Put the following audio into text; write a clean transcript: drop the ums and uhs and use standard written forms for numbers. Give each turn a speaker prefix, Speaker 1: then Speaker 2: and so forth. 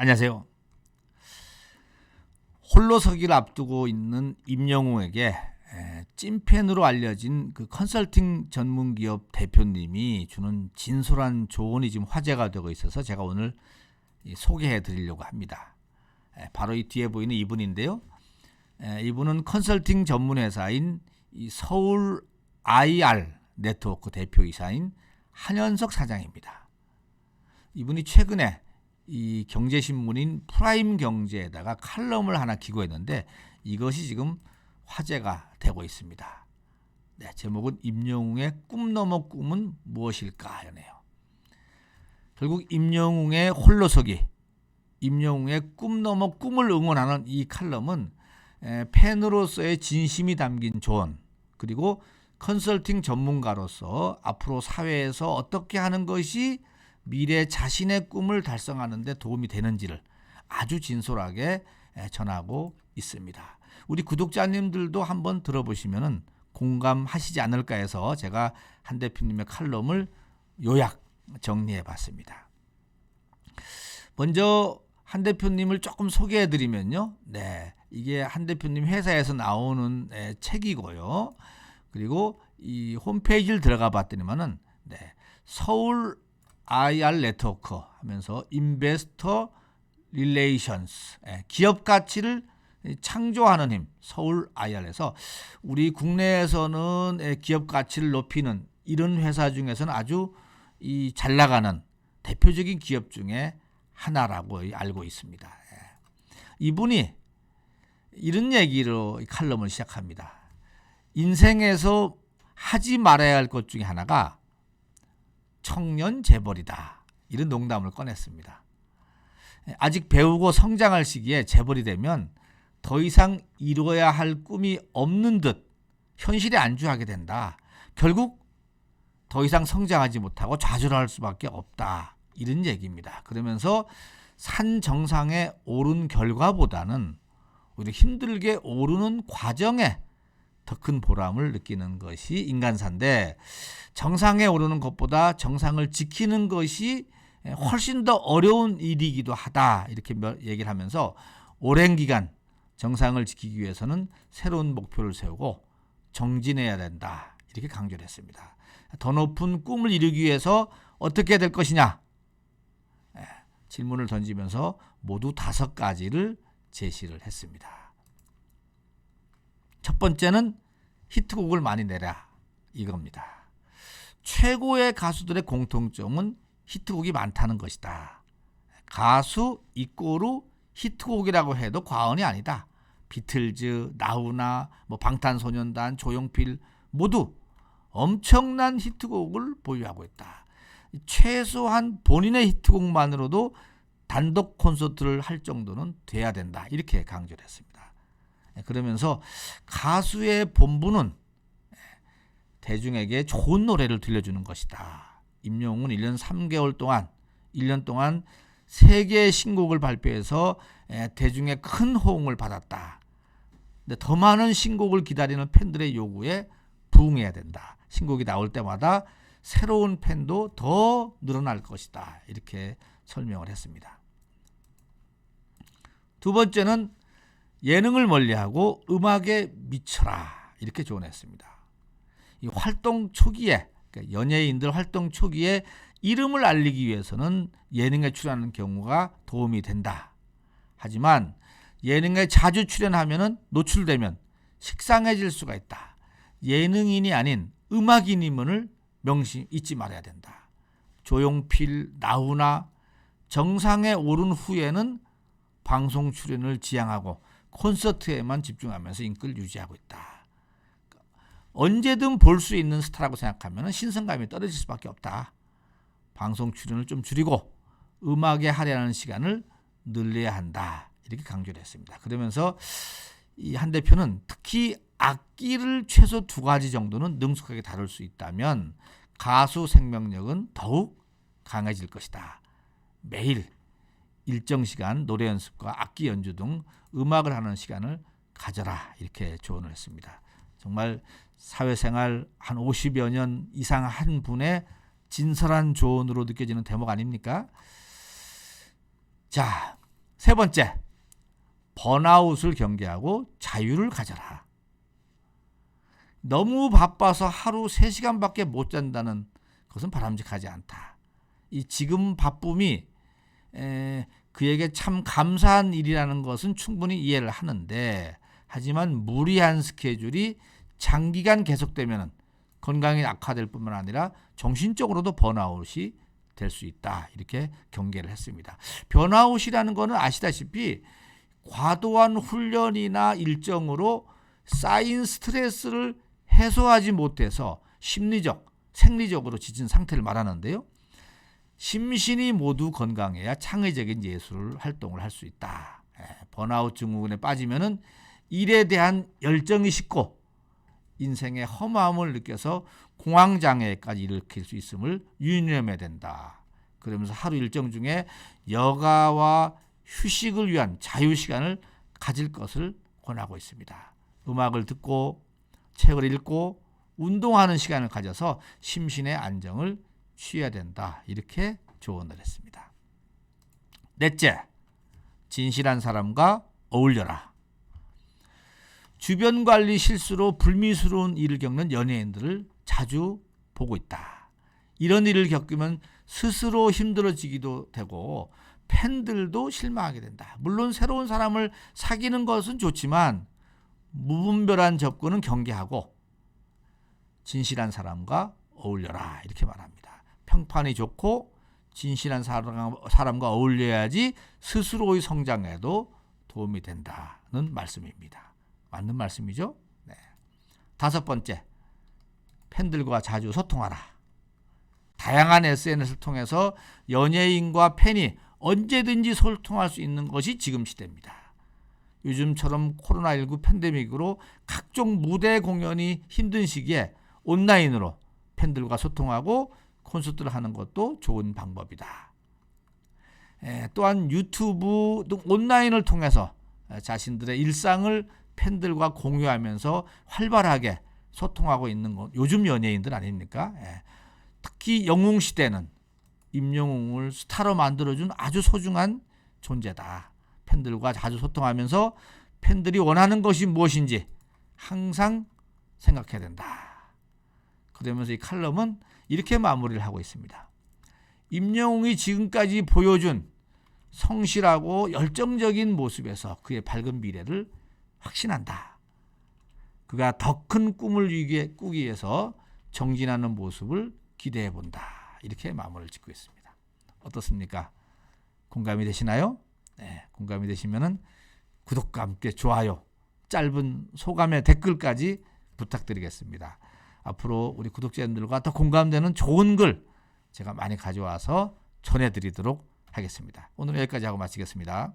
Speaker 1: 안녕하세요. 홀로서기를 앞두고 있는 임영웅에게 찐팬으로 알려진 그 컨설팅 전문기업 대표님이 주는 진솔한 조언이 지금 화제가 되고 있어서 제가 오늘 소개해 드리려고 합니다. 바로 이 뒤에 보이는 이분인데요. 이분은 컨설팅 전문회사인 서울 IR 네트워크 대표이사인 한현석 사장입니다. 이분이 최근에 이 경제신문인 프라임경제에다가 칼럼을 하나 기고했는데 이것이 지금 화제가 되고 있습니다. 제목은 임영웅의 꿈 넘어 꿈은 무엇일까 하네요. 결국 임영웅의 홀로서기, 임영웅의 꿈 넘어 꿈을 응원하는 이 칼럼은 팬으로서의 진심이 담긴 조언, 그리고 컨설팅 전문가로서 앞으로 사회에서 어떻게 하는 것이 미래 자신의 꿈을 달성하는 데 도움이 되는지를 아주 진솔하게 전하고 있습니다. 우리 구독자님들도 한번 들어보시면 공감하시지 않을까 해서 제가 한 대표님의 칼럼을 요약 정리해 봤습니다. 먼저 한 대표님을 조금 소개해 드리면요. 이게 한 대표님 회사에서 나오는 책이고요. 그리고 이 홈페이지를 들어가 봤더니만은 서울 IR 네트워크 하면서 인베스터 릴레이션스, 기업 가치를 창조하는 힘, 서울 IR에서 우리 국내에서는 기업 가치를 높이는 이런 회사 중에서는 아주 잘 나가는 대표적인 기업 중에 하나라고 알고 있습니다. 이분이 이런 얘기로 칼럼을 시작합니다. 인생에서 하지 말아야 할 것 중에 하나가 청년 재벌이다. 이런 농담을 꺼냈습니다. 아직 배우고 성장할 시기에 재벌이 되면 더 이상 이루어야 할 꿈이 없는 듯 현실에 안주하게 된다. 결국 더 이상 성장하지 못하고 좌절할 수밖에 없다. 이런 얘기입니다. 그러면서 산 정상에 오른 결과보다는 오히려 힘들게 오르는 과정에 더 큰 보람을 느끼는 것이 인간사인데, 정상에 오르는 것보다 정상을 지키는 것이 훨씬 더 어려운 일이기도 하다. 이렇게 얘기를 하면서 오랜 기간 정상을 지키기 위해서는 새로운 목표를 세우고 정진해야 된다. 이렇게 강조를 했습니다. 더 높은 꿈을 이루기 위해서 어떻게 될 것이냐? 질문을 던지면서 모두 5가지를 제시를 했습니다. 첫 번째는 히트곡을 많이 내라, 이겁니다. 최고의 가수들의 공통점은 히트곡이 많다는 것이다. 가수 이꼬르 히트곡이라고 해도 과언이 아니다. 비틀즈, 나훈아, 방탄소년단, 조용필 모두 엄청난 히트곡을 보유하고 있다. 최소한 본인의 히트곡만으로도 단독 콘서트를 할 정도는 돼야 된다. 이렇게 강조를 했습니다. 그러면서 가수의 본분은 대중에게 좋은 노래를 들려주는 것이다. 임영웅은 1년 3개월 동안 1년 동안 3개의 신곡을 발표해서 대중의 큰 호응을 받았다. 근데 더 많은 신곡을 기다리는 팬들의 요구에 부응해야 된다. 신곡이 나올 때마다 새로운 팬도 더 늘어날 것이다. 이렇게 설명을 했습니다. 두 번째는 예능을 멀리하고 음악에 미쳐라. 이렇게 조언했습니다. 이 활동 초기에, 그러니까 연예인들 활동 초기에 이름을 알리기 위해서는 예능에 출연하는 경우가 도움이 된다. 하지만 예능에 자주 출연하면 노출되면 식상해질 수가 있다. 예능인이 아닌 음악인임을 명심 잊지 말아야 된다. 조용필, 나훈아 정상에 오른 후에는 방송 출연을 지양하고 콘서트에만 집중하면서 인기를 유지하고 있다. 언제든 볼 수 있는 스타라고 생각하면 신선감이 떨어질 수밖에 없다. 방송 출연을 좀 줄이고 음악에 할애하는 시간을 늘려야 한다. 이렇게 강조를 했습니다. 그러면서 이 한 대표는 특히 악기를 최소 2가지 정도는 능숙하게 다룰 수 있다면 가수 생명력은 더욱 강해질 것이다. 매일 일정 시간 노래 연습과 악기 연주 등 음악을 하는 시간을 가져라. 이렇게 조언을 했습니다. 정말 사회생활 한 50여 년 이상 한 분의 진솔한 조언으로 느껴지는 대목 아닙니까? 자, 세 번째, 번아웃을 경계하고 자유를 가져라. 너무 바빠서 하루 3시간밖에 못 잔다는 것은 바람직하지 않다. 이 지금 바쁨이 그에게 참 감사한 일이라는 것은 충분히 이해를 하는데, 하지만 무리한 스케줄이 장기간 계속되면 건강이 악화될 뿐만 아니라 정신적으로도 번아웃이 될 수 있다. 이렇게 경계를 했습니다. 번아웃이라는 것은 아시다시피 과도한 훈련이나 일정으로 쌓인 스트레스를 해소하지 못해서 심리적, 생리적으로 지친 상태를 말하는데요. 심신이 모두 건강해야 창의적인 예술 활동을 할 수 있다. 번아웃 증후군에 빠지면은 일에 대한 열정이 식고 인생의 허무함을 느껴서 공황장애까지 일으킬 수 있음을 유념해야 된다. 그러면서 하루 일정 중에 여가와 휴식을 위한 자유시간을 가질 것을 권하고 있습니다. 음악을 듣고 책을 읽고 운동하는 시간을 가져서 심신의 안정을 취해야 된다. 이렇게 조언을 했습니다. 넷째, 진실한 사람과 어울려라. 주변 관리 실수로 불미스러운 일을 겪는 연예인들을 자주 보고 있다. 이런 일을 겪으면 스스로 힘들어지기도 되고 팬들도 실망하게 된다. 물론 새로운 사람을 사귀는 것은 좋지만 무분별한 접근은 경계하고 진실한 사람과 어울려라. 이렇게 말합니다. 평판이 좋고 진실한 사람과 어울려야지 스스로의 성장에도 도움이 된다는 말씀입니다. 맞는 말씀이죠? 네. 다섯 번째, 팬들과 자주 소통하라. 다양한 SNS를 통해서 연예인과 팬이 언제든지 소통할 수 있는 것이 지금 시대입니다. 요즘처럼 코로나19 팬데믹으로 각종 무대 공연이 힘든 시기에 온라인으로 팬들과 소통하고 콘서트를 하는 것도 좋은 방법이다. 또한 유튜브 등 온라인을 통해서 자신들의 일상을 팬들과 공유하면서 활발하게 소통하고 있는 것, 요즘 연예인들 아닙니까? 특히 영웅시대는 임영웅을 스타로 만들어준 아주 소중한 존재다. 팬들과 자주 소통하면서 팬들이 원하는 것이 무엇인지 항상 생각해야 된다. 그러면서 이 칼럼은 이렇게 마무리를 하고 있습니다. 임영웅이 지금까지 보여준 성실하고 열정적인 모습에서 그의 밝은 미래를 확신한다. 그가 더 큰 꿈을 꾸기 위해서 정진하는 모습을 기대해 본다. 이렇게 마무리를 짓고 있습니다. 어떻습니까? 공감이 되시나요? 네, 공감이 되시면은 구독과 함께 좋아요, 짧은 소감의 댓글까지 부탁드리겠습니다. 앞으로 우리 구독자님들과 더 공감되는 좋은 글 제가 많이 가져와서 전해드리도록 하겠습니다. 오늘 여기까지 하고 마치겠습니다.